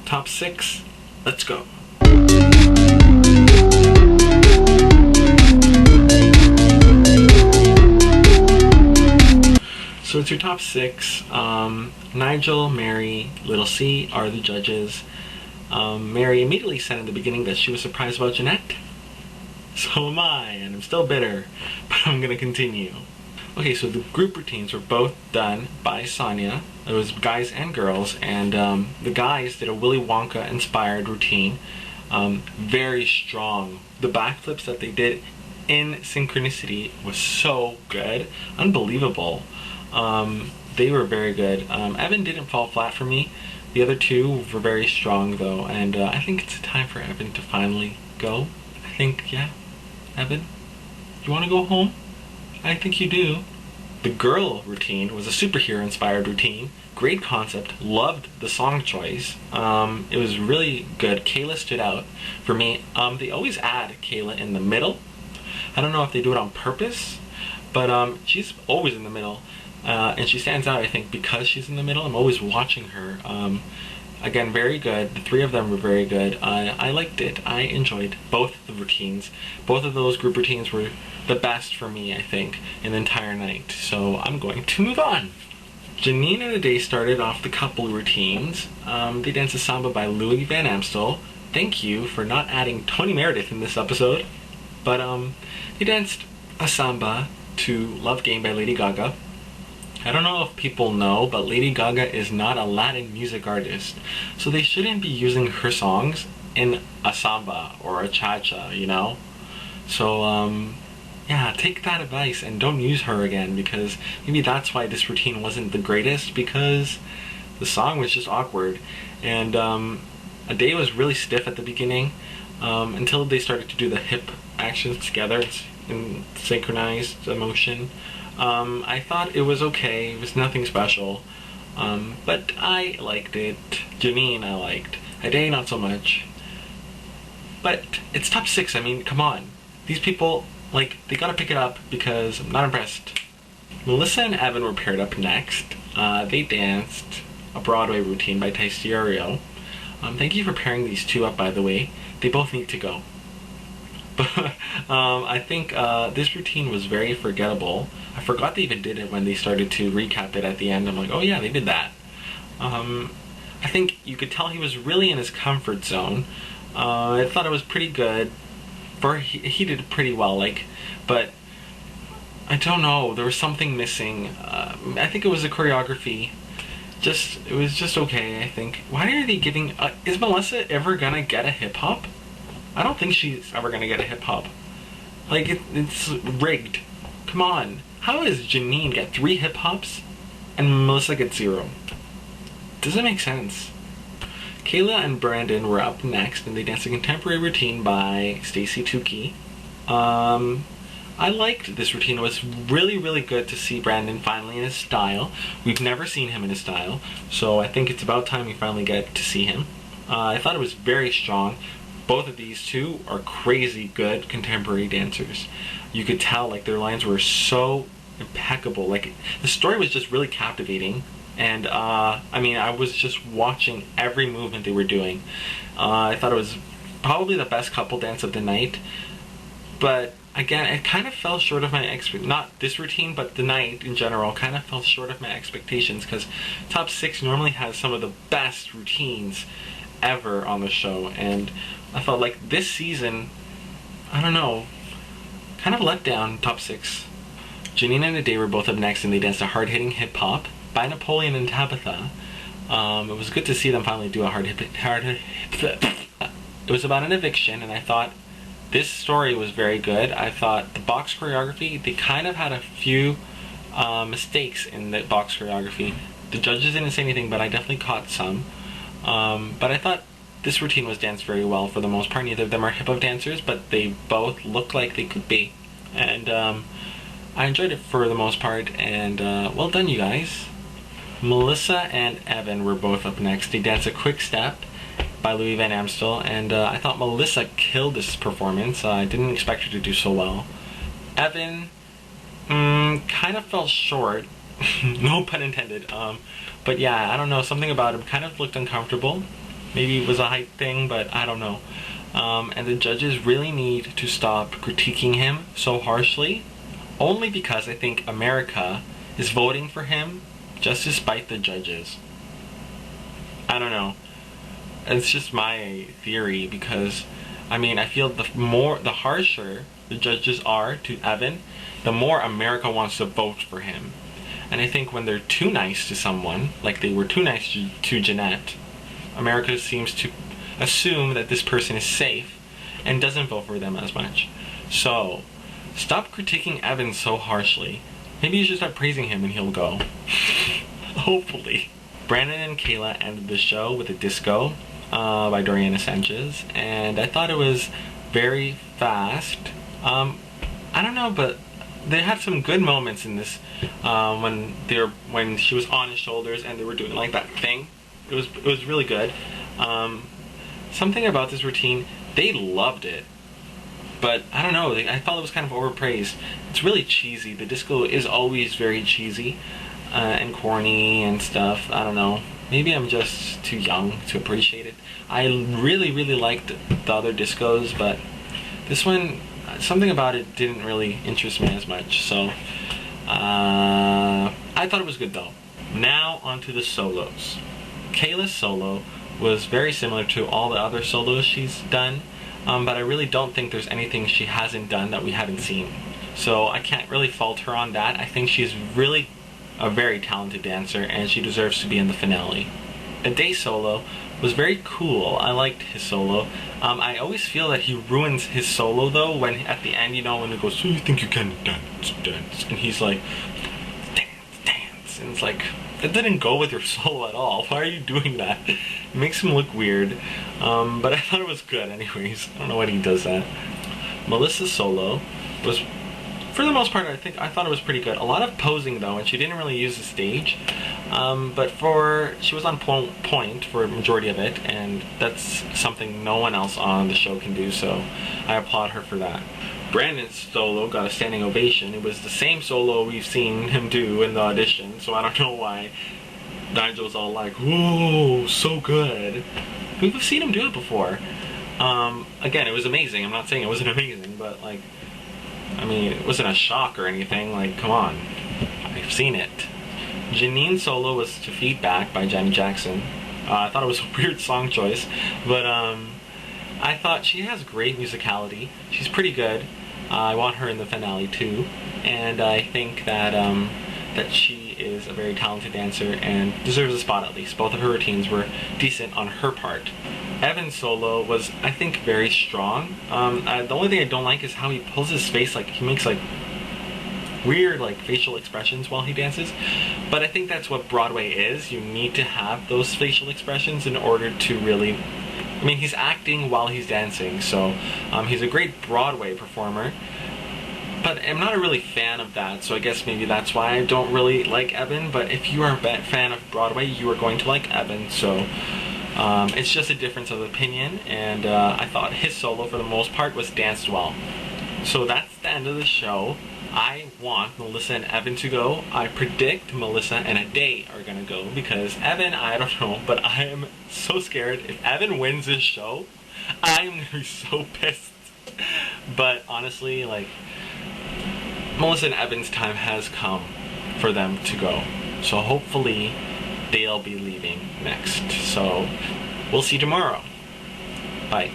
Top 6, let's go. So it's your top 6. Nigel, Mary, Lil C are the judges. Mary immediately said in the beginning that she was surprised about Janette. So am I, and I'm still bitter, but I'm gonna continue. Okay, so the group routines were both done by Sonia. It was guys and girls, and the guys did a Willy Wonka inspired routine. Very strong. The backflips that they did in Synchronicity was so good. Unbelievable. They were very good. Evan didn't fall flat for me. The other two were very strong though, and I think it's time for Evan to finally go. I think, yeah. Evan, you want to go home? I think you do. The girl routine was a superhero inspired routine. Great concept. Loved the song choice. It was really good. Kayla stood out for me. They always add Kayla in the middle. I don't know if they do it on purpose, but she's always in the middle. And she stands out, I think, because she's in the middle. I'm always watching her. Again, very good. The three of them were very good. I liked it. I enjoyed both the routines. Both of those group routines were the best for me, I think, in the entire night. So I'm going to move on. Jeanine and the Day started off the couple routines. They danced a Samba by Louis Van Amstal. Thank you for not adding Tony Meredith in this episode. But they danced a Samba to Love Game by Lady Gaga. I don't know if people know, but Lady Gaga is not a Latin music artist, so they shouldn't be using her songs in a samba or a cha-cha, you know? So, yeah, take that advice and don't use her again, because maybe that's why this routine wasn't the greatest, because the song was just awkward. And A Day was really stiff at the beginning, until they started to do the hip actions together in synchronized motion. I thought it was okay. It was nothing special. But I liked it. Jeanine I liked. A Day not so much. But it's top 6. I mean, come on. These people, like, they gotta pick it up because I'm not impressed. Melissa and Evan were paired up next. They danced a Broadway routine by Tyce Orio. Thank you for pairing these two up, by the way. They both need to go. But I think this routine was very forgettable. I forgot they even did it when they started to recap it at the end. I'm like, oh yeah, they did that. I think you could tell he was really in his comfort zone. I thought it was pretty good. He did pretty well, like, but I don't know. There was something missing. I think it was the choreography. It was just okay, I think. Why are they giving... is Melissa ever gonna get a hip-hop? I don't think she's ever gonna get a hip-hop. Like, it's rigged. Come on. How does Jeanine get 3 hip-hops and Melissa gets 0? Doesn't make sense. Kayla and Brandon were up next, and they danced a contemporary routine by Stacey, Tookie. I liked this routine. It was really, really good to see Brandon finally in his style. We've never seen him in his style, so I think it's about time we finally get to see him. I thought it was very strong. Both of these two are crazy good contemporary dancers. You could tell, like, their lines were so impeccable. Like, the story was just really captivating. And, I mean, I was just watching every movement they were doing. I thought it was probably the best couple dance of the night. But, again, it kind of fell short of my not this routine, but the night in general kind of fell short of my expectations, because top 6 normally has some of the best routines ever on the show. And I felt like this season, I don't know, kind of let down top 6. Jeanine and A Day were both up next, and they danced a hard-hitting hip-hop by Napoleon and Tabitha. It was good to see them finally do a hard hip. It was about an eviction, and I thought this story was very good. I thought the box choreography, they kind of had a few mistakes in the box choreography. The judges didn't say anything, but I definitely caught some. But I thought this routine was danced very well for the most part. Neither of them are hip-hop dancers, but they both looked like they could be. And I enjoyed it for the most part, and well done, you guys. Melissa and Evan were both up next. They danced a Quick Step by Louis Van Amstal, and I thought Melissa killed this performance. I didn't expect her to do so well. Evan kind of fell short. No pun intended. But yeah, I don't know, something about him kind of looked uncomfortable. Maybe it was a hype thing, but I don't know. And the judges really need to stop critiquing him so harshly, only because I think America is voting for him just to spite the judges. I don't know. It's just my theory, because I mean, I feel the harsher the judges are to Evan, the more America wants to vote for him. And I think when they're too nice to someone, like they were too nice to Janette, America seems to assume that this person is safe and doesn't vote for them as much. So, stop critiquing Evan so harshly. Maybe you should start praising him and he'll go. Hopefully. Brandon and Kayla ended the show with a disco by Doriana Sanchez, and I thought it was very fast. I don't know, but they had some good moments in this when she was on his shoulders and they were doing like that thing. It was really good. Something about this routine, they loved it, but I don't know, I thought it was kind of overpraised. It's really cheesy. The disco is always very cheesy and corny and stuff. I don't know. Maybe I'm just too young to appreciate it. I really liked the other discos, but this one, something about it didn't really interest me as much. So I thought it was good though. Now onto the solos. Kayla's solo was very similar to all the other solos she's done, but I really don't think there's anything she hasn't done that we haven't seen. So I can't really fault her on that. I think she's really a very talented dancer and she deserves to be in the finale. A day solo was very cool. I liked his solo. I always feel that he ruins his solo though, when at the end, you know, when he goes, so you think you can dance, and he's like, dance, and it's like, that didn't go with your solo at all. Why are you doing that? It makes him look weird. But I thought it was good anyways. I don't know why he does that. Melissa's solo was, for the most part, I thought it was pretty good. A lot of posing though, and she didn't really use the stage. But she was on point for a majority of it, and that's something no one else on the show can do, so I applaud her for that. Brandon's solo got a standing ovation. It was the same solo we've seen him do in the audition, so I don't know why Nigel's all like, whoa, so good. We've seen him do it before. Again, it was amazing. I'm not saying it wasn't amazing, but like, I mean, it wasn't a shock or anything. Like, come on. I've seen it. Jeanine's solo was to Feedback by Janet Jackson. I thought it was a weird song choice, but I thought she has great musicality. She's pretty good. I want her in the finale too, and I think that that she is a very talented dancer and deserves a spot at least. Both of her routines were decent on her part. Evan's solo was, I think, very strong. The only thing I don't like is how he pulls his face, like he makes like weird like facial expressions while he dances, but I think that's what Broadway is. You need to have those facial expressions in order to really, I mean, he's acting while he's dancing, so he's a great Broadway performer, but I'm not a really fan of that, so I guess maybe that's why I don't really like Evan. But if you are a fan of Broadway, you are going to like Evan, so it's just a difference of opinion, and I thought his solo for the most part was danced well. So that's the end of the show. I want Melissa and Evan to go. I predict Melissa and Ade are gonna go, because Evan, I don't know, but I am so scared. If Evan wins this show, I'm gonna be so pissed. But honestly, like, Melissa and Evan's time has come for them to go. So hopefully they'll be leaving next. So we'll see tomorrow. Bye.